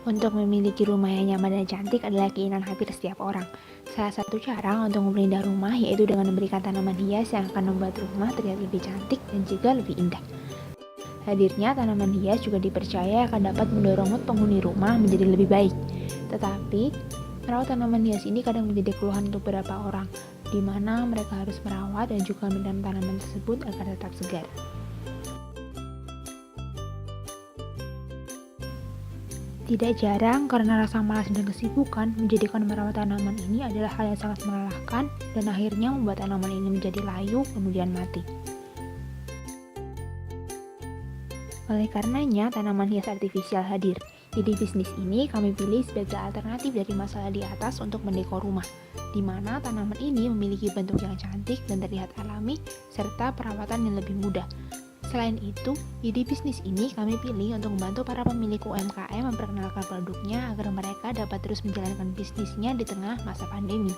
Untuk memiliki rumah yang nyaman dan cantik adalah keinginan hampir setiap orang. Salah satu cara untuk memperindah rumah yaitu dengan memberikan tanaman hias yang akan membuat rumah terlihat lebih cantik dan juga lebih indah. Hadirnya tanaman hias juga dipercaya akan dapat mendorong mood penghuni rumah menjadi lebih baik. Tetapi, merawat tanaman hias ini kadang menjadi keluhan untuk beberapa orang, di mana mereka harus merawat dan juga menanam tanaman tersebut agar tetap segar. Tidak jarang karena rasa malas dan kesibukan menjadikan merawat tanaman ini adalah hal yang sangat melelahkan dan akhirnya membuat tanaman ini menjadi layu kemudian mati. Oleh karenanya, tanaman hias artifisial hadir. Ide bisnis ini kami pilih sebagai alternatif dari masalah di atas untuk mendekor rumah, di mana tanaman ini memiliki bentuk yang cantik dan terlihat alami, serta perawatan yang lebih mudah. Selain itu, ide bisnis ini kami pilih untuk membantu para pemilik UMKM memperkenalkan produknya agar mereka dapat terus menjalankan bisnisnya di tengah masa pandemi.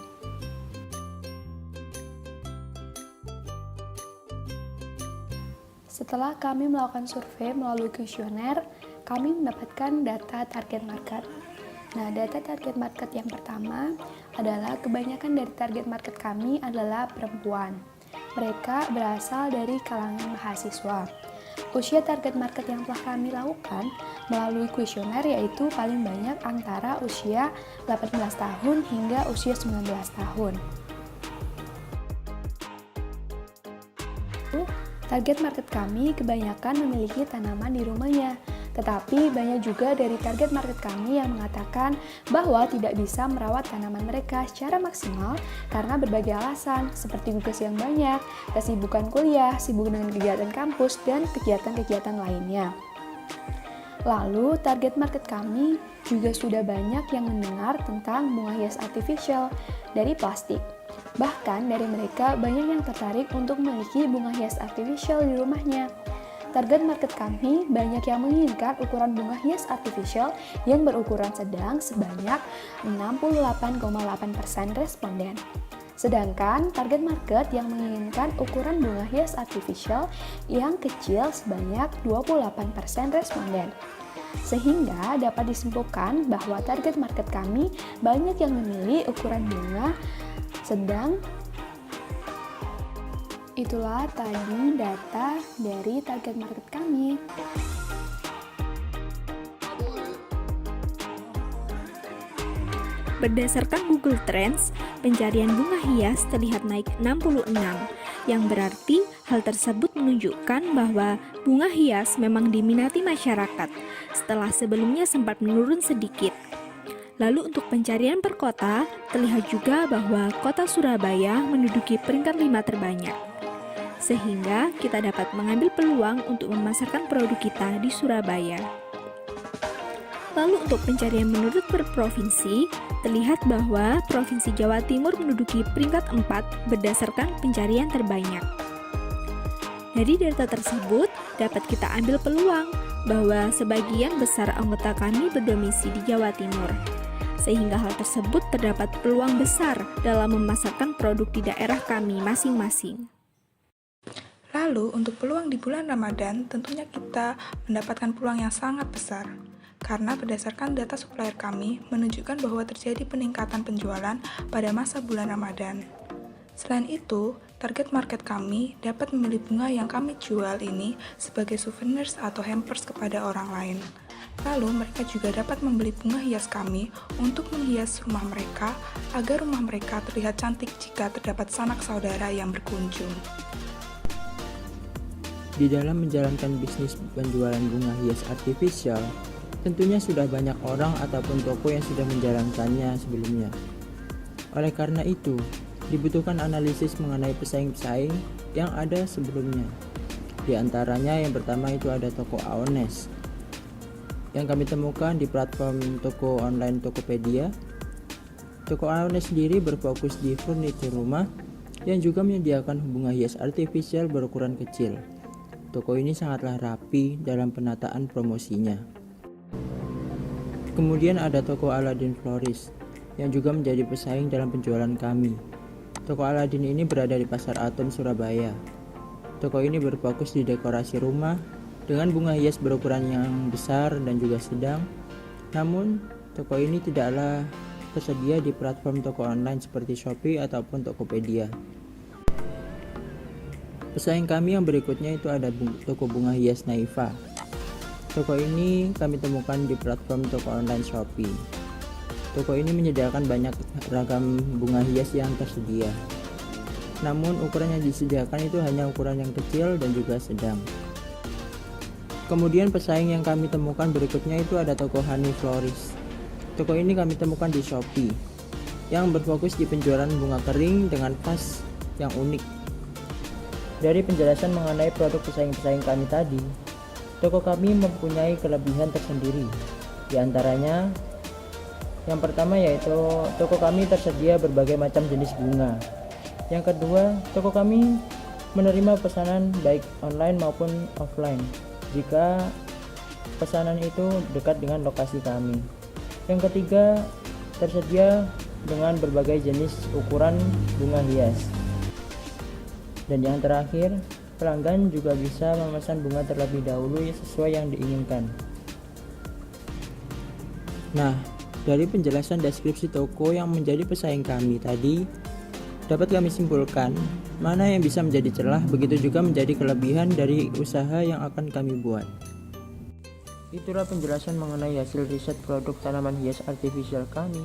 Setelah kami melakukan survei melalui kuesioner, kami mendapatkan data target market. Nah, data target market yang pertama adalah kebanyakan dari target market kami adalah perempuan. Mereka berasal dari kalangan mahasiswa. Usia target market yang telah kami lakukan melalui kuesioner yaitu paling banyak antara usia 18 tahun hingga usia 19 tahun. Target market kami kebanyakan memiliki tanaman di rumahnya, tetapi banyak juga dari target market kami yang mengatakan bahwa tidak bisa merawat tanaman mereka secara maksimal karena berbagai alasan, seperti tugas yang banyak, kesibukan kuliah, sibuk dengan kegiatan kampus, dan kegiatan-kegiatan lainnya. Lalu, target market kami juga sudah banyak yang mendengar tentang bunga hias artificial dari plastik. Bahkan dari mereka banyak yang tertarik untuk memiliki bunga hias artificial di rumahnya. Target market kami banyak yang menginginkan ukuran bunga hias artificial yang berukuran sedang sebanyak 68,8% responden. Sedangkan target market yang menginginkan ukuran bunga hias artificial yang kecil sebanyak 28% responden. Sehingga dapat disimpulkan bahwa target market kami banyak yang memilih ukuran bunga sedang. Itulah tadi data dari target market kami. Berdasarkan Google Trends, pencarian bunga hias terlihat naik 66, yang berarti hal tersebut menunjukkan bahwa bunga hias memang diminati masyarakat setelah sebelumnya sempat menurun sedikit. Lalu untuk pencarian per kota, terlihat juga bahwa kota Surabaya menduduki peringkat 5 terbanyak. Sehingga kita dapat mengambil peluang untuk memasarkan produk kita di Surabaya. Lalu untuk pencarian menurut per provinsi, terlihat bahwa Provinsi Jawa Timur menduduki peringkat 4 berdasarkan pencarian terbanyak. Dari data tersebut, dapat kita ambil peluang bahwa sebagian besar anggota kami berdomisili di Jawa Timur. Sehingga hal tersebut terdapat peluang besar dalam memasarkan produk di daerah kami masing-masing. Lalu, untuk peluang di bulan Ramadan, tentunya kita mendapatkan peluang yang sangat besar. Karena berdasarkan data supplier kami, menunjukkan bahwa terjadi peningkatan penjualan pada masa bulan Ramadan. Selain itu, target market kami dapat memilih bunga yang kami jual ini sebagai souvenirs atau hampers kepada orang lain. Lalu, mereka juga dapat membeli bunga hias kami untuk menghias rumah mereka agar rumah mereka terlihat cantik jika terdapat sanak saudara yang berkunjung. Di dalam menjalankan bisnis penjualan bunga hias artifisial, tentunya sudah banyak orang ataupun toko yang sudah menjalankannya sebelumnya. Oleh karena itu, dibutuhkan analisis mengenai pesaing-pesaing yang ada sebelumnya. Di antaranya yang pertama itu ada toko Aones, yang kami temukan di platform toko online Tokopedia. Toko Aones sendiri berfokus di furniture rumah yang juga menyediakan bunga hias artifisial berukuran kecil. Toko ini sangatlah rapi dalam penataan promosinya. Kemudian ada toko Aladin Florist yang juga menjadi pesaing dalam penjualan kami. Toko Aladin ini berada di Pasar Atom, Surabaya. Toko ini berfokus di dekorasi rumah dengan bunga hias berukuran yang besar dan juga sedang. Namun, toko ini tidaklah tersedia di platform toko online seperti Shopee ataupun Tokopedia. Pesaing kami yang berikutnya itu ada toko bunga hias Naifa. Toko ini kami temukan di platform toko online Shopee. Toko ini menyediakan banyak ragam bunga hias yang tersedia. Namun ukuran yang disediakan itu hanya ukuran yang kecil dan juga sedang. Kemudian pesaing yang kami temukan berikutnya itu ada toko Honey Florist. Toko ini kami temukan di Shopee yang berfokus di penjualan bunga kering dengan vas yang unik. Dari penjelasan mengenai produk pesaing-pesaing kami tadi, toko kami mempunyai kelebihan tersendiri. Di antaranya, yang pertama yaitu toko kami tersedia berbagai macam jenis bunga. Yang kedua, toko kami menerima pesanan baik online maupun offline jika pesanan itu dekat dengan lokasi kami. Yang ketiga, tersedia dengan berbagai jenis ukuran bunga hias. Dan yang terakhir, pelanggan juga bisa memesan bunga terlebih dahulu sesuai yang diinginkan. Nah, dari penjelasan deskripsi toko yang menjadi pesaing kami tadi, dapat kami simpulkan mana yang bisa menjadi celah, begitu juga menjadi kelebihan dari usaha yang akan kami buat. Itulah penjelasan mengenai hasil riset produk tanaman hias artifisial kami.